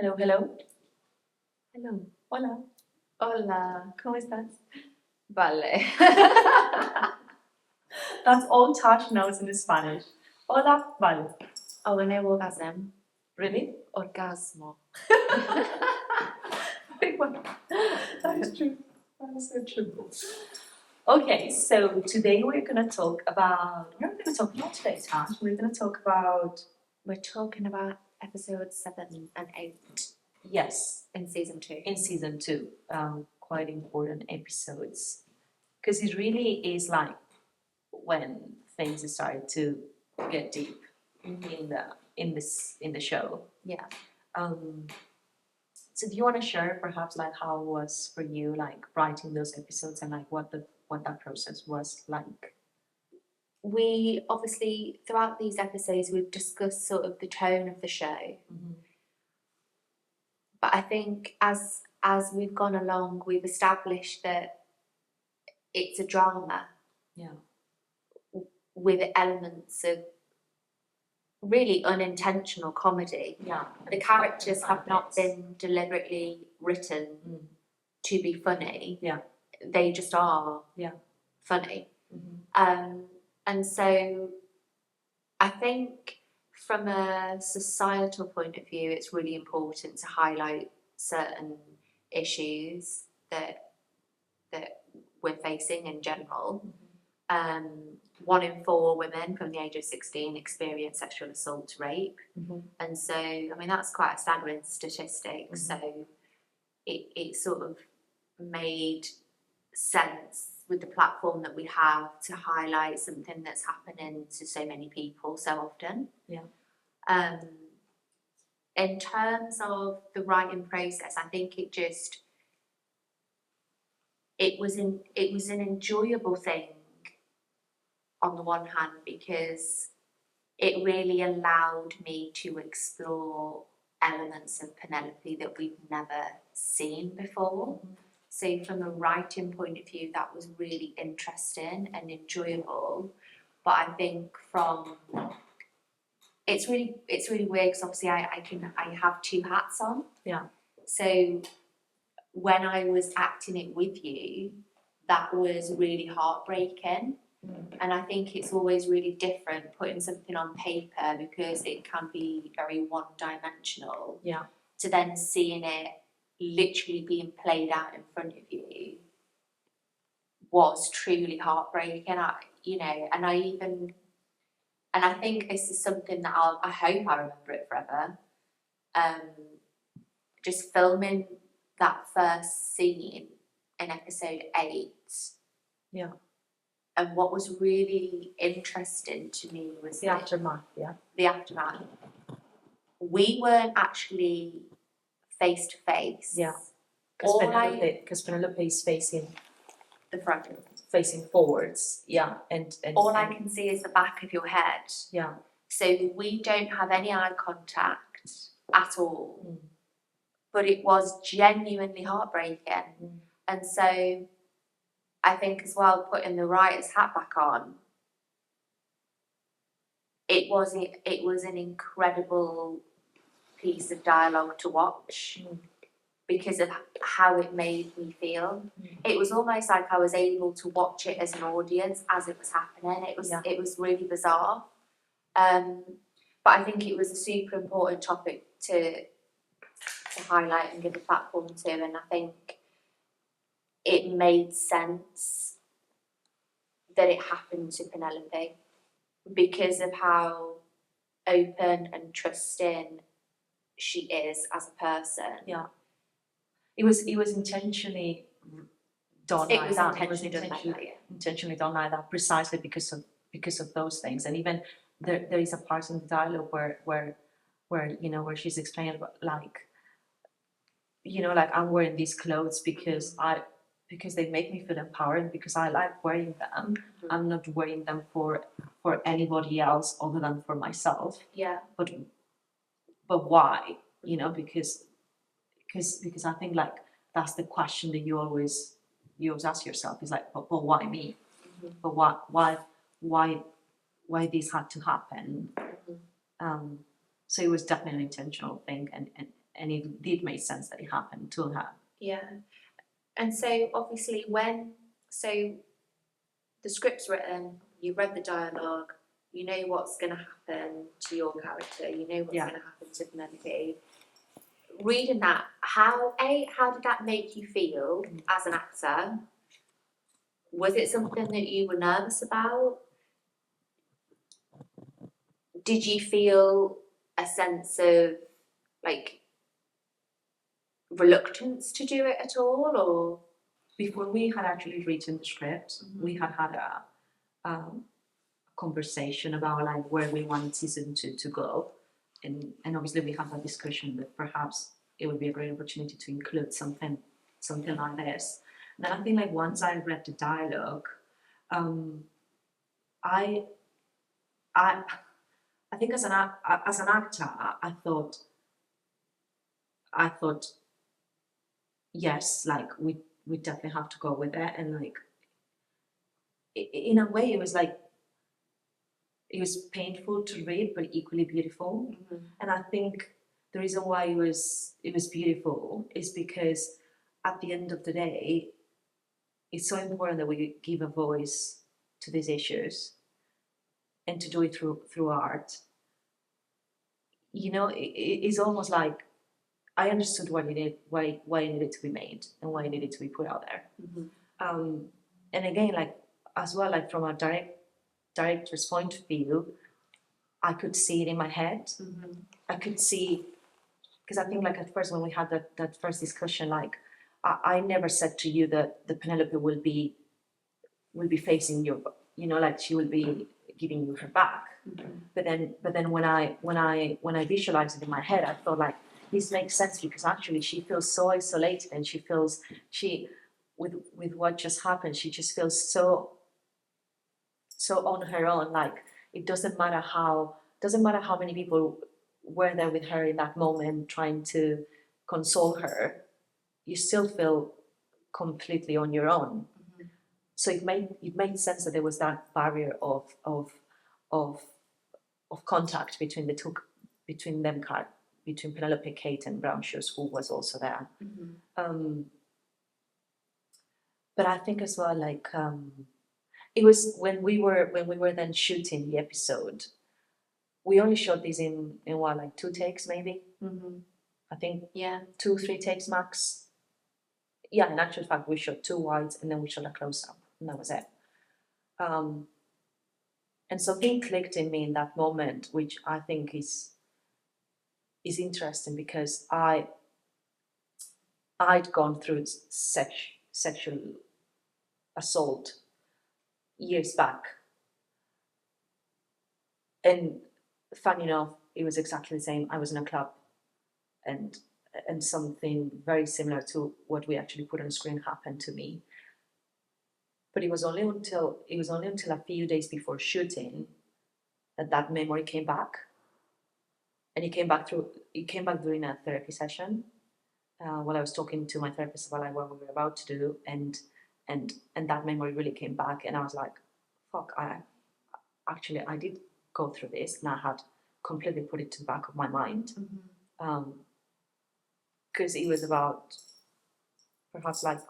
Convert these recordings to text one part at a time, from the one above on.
Hello, hello. Hello. Hola. Hola. ¿Cómo estás? Vale. That's all Tash knows in Spanish. Hola, vale. Oh, I know orgasm. Really? Orgasmo. That is true. That is so true. Okay, so today we're going to talk about. We're going to talk about today, Tash. We're going to talk about. We're talking about episodes 7 and 8 Yes, in season 2. in season 2, quite important episodes, because it really is like when things start to get deep in the show. Yeah. So do you want to share perhaps like how it was for you, like writing those episodes and like what that process was like? We obviously, throughout these episodes, we've discussed sort of the tone of the show. Mm-hmm. But I think as we've gone along, we've established that it's a drama. Yeah. With elements of really unintentional comedy. Yeah. The characters have not been deliberately written to be funny. Yeah. They just are funny. Mm-hmm. And so I think from a societal point of view, it's really important to highlight certain issues that we're facing in general. 1 in 4 women from the age of 16 experience sexual assault, rape. Mm-hmm. And so, I mean, that's quite a staggering statistic. Mm-hmm. So it sort of made sense with the platform that we have to highlight something that's happening to so many people so often. Yeah. In terms of the writing process, I think it was an enjoyable thing on the one hand, because it really allowed me to explore elements of Penelope that we've never seen before. Mm-hmm. So from a writing point of view, that was really interesting and enjoyable. But I think it's really weird, because obviously I have 2 hats on. Yeah. So when I was acting it with you, that was really heartbreaking. And I think it's always really different putting something on paper, because it can be very one-dimensional. Yeah. To then seeing it literally being played out in front of you was truly heartbreaking. And I think this is something that I hope I remember it forever. Just filming that first scene in episode 8. Yeah. And what was really interesting to me was the aftermath. Yeah. The aftermath. We weren't actually face to face. Yeah. Because Penelope is facing the front, facing forwards. Yeah. And all I can see is the back of your head. Yeah. So we don't have any eye contact at all. But it was genuinely heartbreaking. And so I think as well, putting the writer's hat back on, it was an incredible piece of dialogue to watch because of how it made me feel. It was almost like I was able to watch it as an audience as it was happening. It was really bizarre. But I think it was a super important topic to highlight and give a platform to, and I think it made sense that it happened to Penelope because of how open and trusting she is as a person. Yeah. It was intentionally done It like was that. intentionally done like that, precisely because of those things. And even there is a part in the dialogue where she's explaining about like I'm wearing these clothes because they make me feel empowered, because I like wearing them. Mm-hmm. I'm not wearing them for anybody else other than for myself. Yeah. But why? Because I think like that's the question that you always ask yourself, is like, but why me? Mm-hmm. But why this had to happen? Mm-hmm. So it was definitely an intentional thing, and it did make sense that it happened to her. Yeah. And so obviously so the script's written, you read the dialogue, you know what's going to happen to your character, you know what's going to happen to Penelope. Reading that, how did that make you feel as an actor? Was it something that you were nervous about? Did you feel a sense of like reluctance to do it at all, or? Before we had actually written the script, we had a conversation about like where we wanted season 2 to go, and obviously we had that discussion that perhaps it would be a great opportunity to include something like this. And then I think like once I read the dialogue, I think as an actor, I thought yes, like we definitely have to go with it, and like in a way it was painful to read but equally beautiful. And I think the reason why it was beautiful is because at the end of the day it's so important that we give a voice to these issues and to do it through art. You know, it's almost like I understood why it needed to be made and why it needed to be put out there. And again, like as well, like from a director's point of view, I could see it in my head. I could see, because I think like at first when we had that first discussion, like I never said to you that the Penelope will be facing you, you know, like she will be giving you her back. But then when I visualized it in my head, I thought like this makes sense because actually she feels so isolated, and she with what just happened, she just feels so on her own. Like it doesn't matter how many people were there with her in that moment trying to console her, you still feel completely on your own. So it made sense that there was that barrier of contact between the two, between Penelope, Kate, and Brown Shoes, who was also there. But I think as well, like it was when we were then shooting the episode. We only shot this in what, like 2 takes maybe. I think 2-3 takes max. Yeah, in actual fact, we shot 2 wides and then we shot a close up, and that was it. And something clicked in me in that moment, which I think is interesting because I'd gone through sexual assault years back, and funny enough, it was exactly the same. I was in a club, and something very similar to what we actually put on screen happened to me. But it was only until a few days before shooting that memory came back, and it came back during a therapy session while I was talking to my therapist about what we were about to do, and that memory really came back, and I was like, fuck, I did go through this, and I had completely put it to the back of my mind. Because it was about perhaps like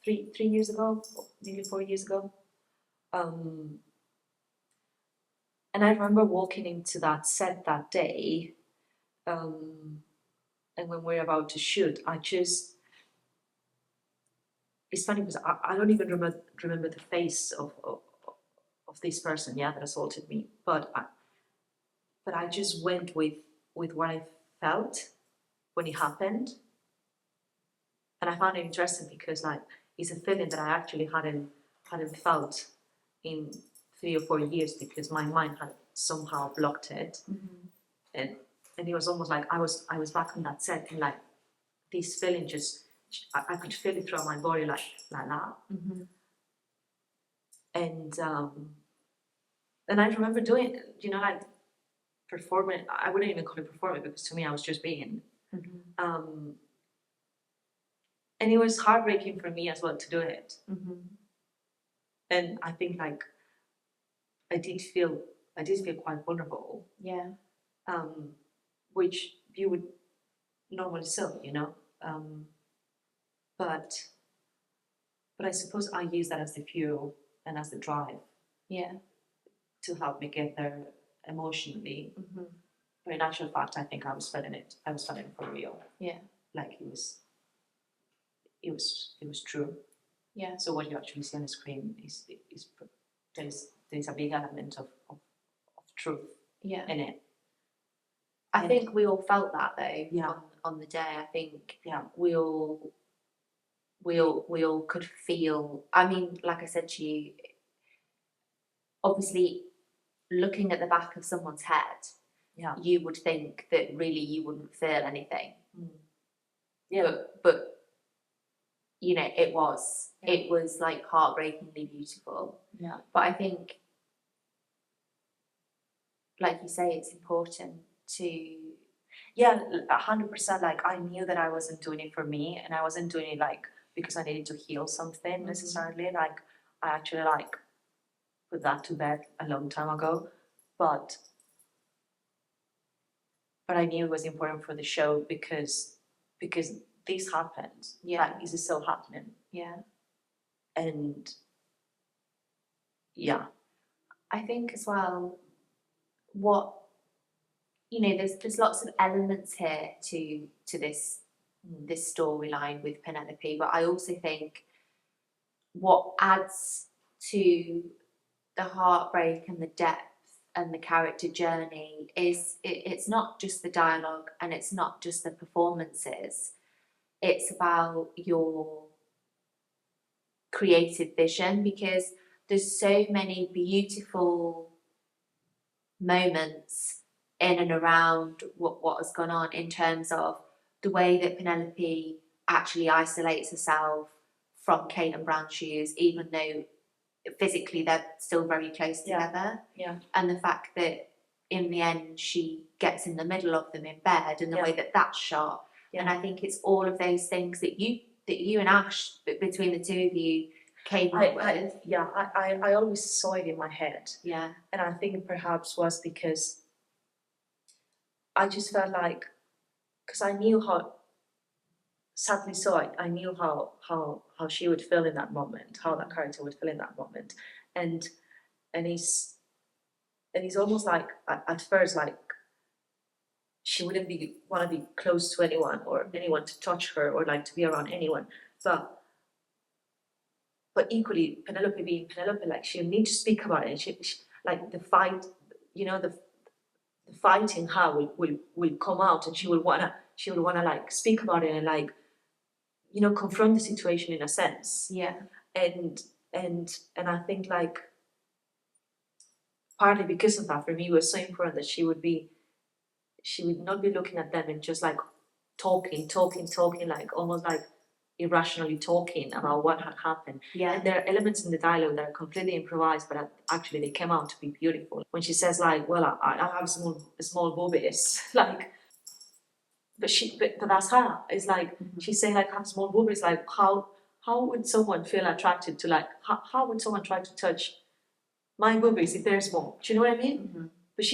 3 years ago, maybe 4 years ago. And I remember walking into that set that day, and when we were about to shoot, it's funny because I don't even remember the face of this person, that assaulted me, but I just went with what I felt when it happened. And I found it interesting because like it's a feeling that I actually hadn't felt in 3 or 4 years because my mind had somehow blocked it. And it was almost like I was back on that set, and like this feeling I could feel it throughout my body like that. And I remember doing, like performing. I wouldn't even call it performing because to me I was just being. And it was heartbreaking for me as well to do it. And I think like I did feel quite vulnerable. Yeah. Which you would normally so, you know. But I suppose I use that as the fuel and as the drive Yeah. to help me get there emotionally. But in actual fact, I think I was feeling it. I was feeling it for real. Yeah. Like it was true. Yeah. So what you actually see on the screen is there's a big element of truth Yeah. in it. I think we all felt that though. Yeah. On the day, I think Yeah. we all could feel. I mean, like I said to you, obviously, looking at the back of someone's head, Yeah. you would think that really you wouldn't feel anything. Yeah. But you know, it was like heartbreakingly beautiful. Yeah. But I think, like you say, it's important to. Yeah, 100%. Like I knew that I wasn't doing it for me, and I wasn't doing it like because I needed to heal something necessarily. Like I actually like put that to bed a long time ago, but I knew it was important for the show because this happened. Yeah. Like, is it still happening? Yeah. And yeah, I think as well, what you know, there's lots of elements here to this storyline with Penelope, but I also think what adds to the heartbreak and the depth and the character journey is it's not just the dialogue and it's not just the performances. It's about your creative vision, because there's so many beautiful moments in and around what has gone on, in terms of the way that Penelope actually isolates herself from Kate and Brown Shoes, even though physically they're still very close together. Yeah. And the fact that in the end she gets in the middle of them in bed, and the way that that's shot. Yeah. And I think it's all of those things that you and Ash, between the two of you, came up with. I always saw it in my head. Yeah. And I think perhaps was because I just felt like, because I knew how, sadly so, I knew how she would feel in that moment, how that character would feel in that moment. And he's almost like, at first, like, she wouldn't want to be close to anyone or anyone to touch her or like to be around anyone. But equally, Penelope being Penelope, like she'll need to speak about it. And she like the fight, you know, the fight in her will come out, and she will wanna like speak about it and like, you know, confront the situation in a sense. Yeah. And I think like partly because of that, for me, it was so important that she would not be looking at them and just like talking, like almost like irrationally talking about what had happened. Yeah. And there are elements in the dialogue that are completely improvised, but actually they came out to be beautiful. When she says like, well, I have small boobies, like, but that's her. It's like, she's saying like, I have small boobies, like how would someone feel attracted to, like, how would someone try to touch my boobies if they're small? Do you know what I mean? But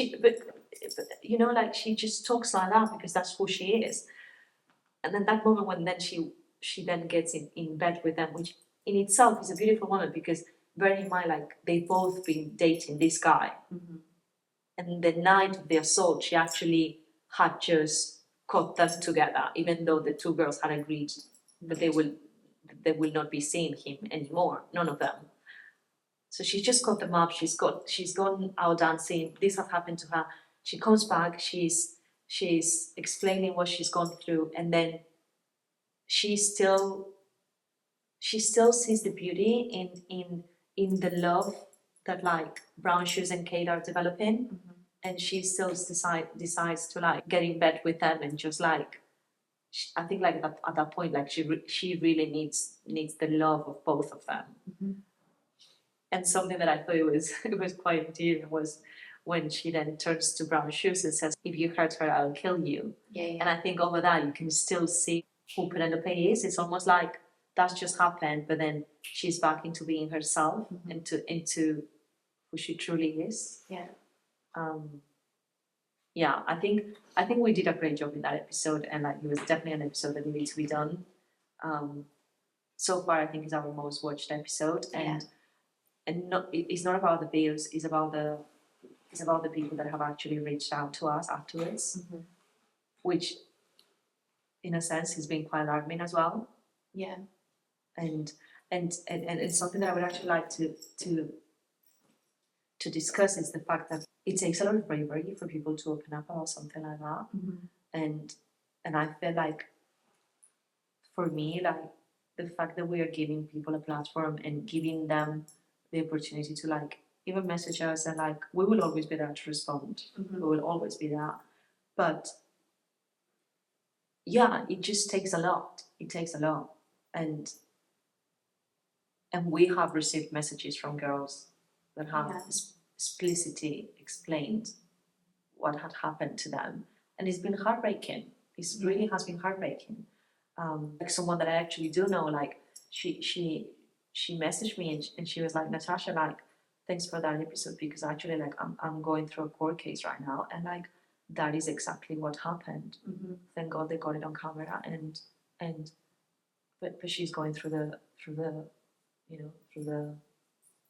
you know, like she just talks like that because that's who she is. And then that moment when then she then gets in bed with them, which in itself is a beautiful moment, because bearing in mind, like, they've both been dating this guy. And the night of the assault, she actually had just caught them together, even though the two girls had agreed that they will not be seeing him anymore, none of them. So she just caught them up. She's gone out dancing. This has happened to her. She comes back. She's explaining what she's gone through, and then she still sees the beauty in the love that like Brown Shoes and Kate are developing, and she still decides to like get in bed with them and just like, I think like at that point, like she really needs the love of both of them. And something that I thought it was quite endearing was when she then turns to Brown Shoes and says, "If you hurt her, I'll kill you." Yeah. And I think over that you can still see who Penelope is. It's almost like that's just happened, but then she's back into being herself, into who she truly is. Yeah. yeah, I think we did a great job in that episode, and like it was definitely an episode that needed to be done. Um, so far, I think it's our most watched episode, and not it's not about the bills, it's about the people that have actually reached out to us afterwards, which in a sense has been quite alarming as well. Yeah. And it's something that I would actually like to discuss is the fact that it takes a lot of bravery for people to open up about something like that. And I feel like for me, like the fact that we are giving people a platform and giving them the opportunity to like even message us, and like we will always be there to respond. We will always be there. But yeah, it just takes a lot. It takes a lot. And we have received messages from girls that have explicitly explained what had happened to them, and it's been heartbreaking. It really has been heartbreaking. Like someone that I actually do know, like she messaged me, and she was like, Natasha, like thanks for that episode, because actually like I'm going through a court case right now, and like that is exactly what happened. Thank God they got it on camera, and but she's going through the through the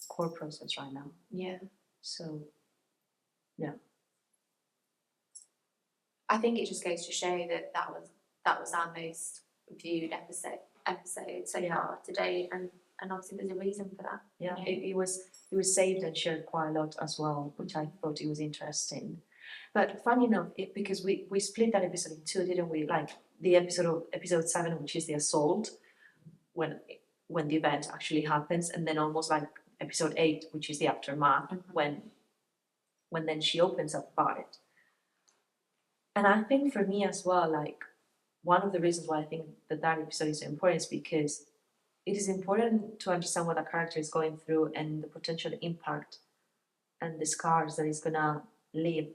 court process right now. Yeah. So yeah. I think it just goes to show that that was our most viewed episode so far today, and obviously there's a reason for that. Yeah, it was saved and shared quite a lot as well, which I thought it was interesting. But funny enough, because we split that episode in two, didn't we? Like the episode 7, which is the assault, when the event actually happens, and then almost like episode 8, which is the aftermath, when then she opens up about it. And I think for me as well, like one of the reasons why I think that episode is so important is because it is important to understand what a character is going through and the potential impact and the scars that it's gonna leave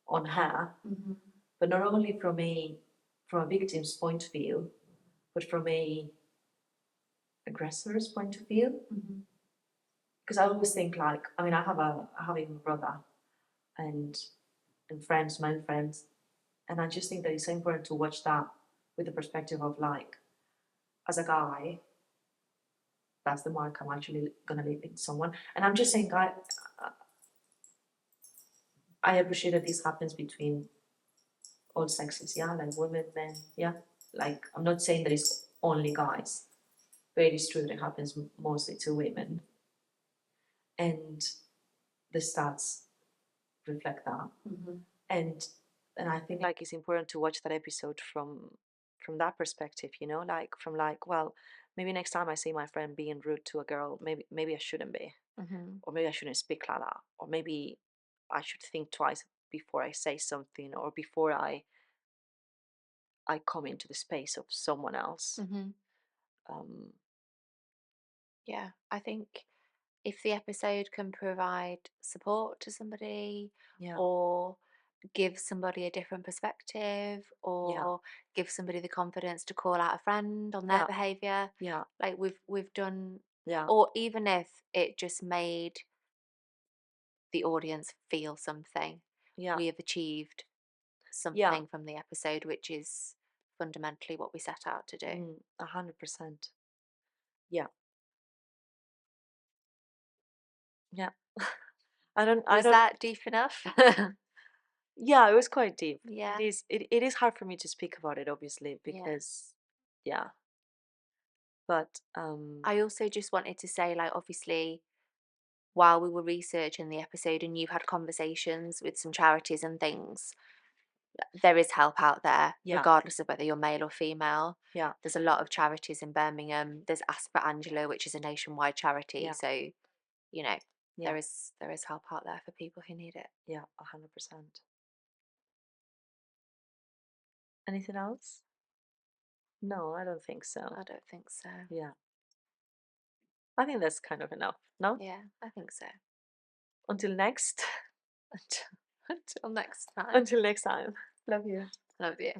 on her, but not only from a victim's point of view, but from a aggressor's point of view. Because I always think like, I mean, I have a young brother and friends, male friends, and I just think that it's so important to watch that with the perspective of like, as a guy, that's the mark I'm actually gonna leave in someone. And I'm just saying, I appreciate that this happens between all sexes, yeah, like women, men, yeah. Like I'm not saying that it's only guys, but it is true that it happens mostly to women, and the stats reflect that. And I think like it's important to watch that episode from that perspective, you know, like from like, well, maybe next time I see my friend being rude to a girl, maybe I shouldn't be, or maybe I shouldn't speak like that, or maybe I should think twice before I say something, or before I come into the space of someone else. Um, Yeah, I think if the episode can provide support to somebody, yeah, or give somebody a different perspective, yeah, or give somebody the confidence to call out a friend on their yeah, behavior, yeah, like we've done, yeah, or even if it just made the audience feel something, yeah, we have achieved yeah, something from the episode, which is fundamentally what we set out to do. 100%. Yeah, yeah. I Was don't. that deep enough? Yeah, it was quite deep. Yeah, It is hard for me to speak about it, obviously, yeah. because yeah. But I also just wanted to say, like, obviously, while we were researching the episode and you had conversations with some charities and things, there is help out there, yeah, regardless of whether you're male or female. yeah, There's a lot of charities in Birmingham. There's Ask for Angela, which is a nationwide charity. yeah, So, you know, yeah, there is help out there for people who need it. yeah, 100%. Anything else? No, I don't think so. I don't think so. Yeah, I think that's kind of enough. No, Yeah, I think so. until next. Until next time. Until next time. Love you. Love you.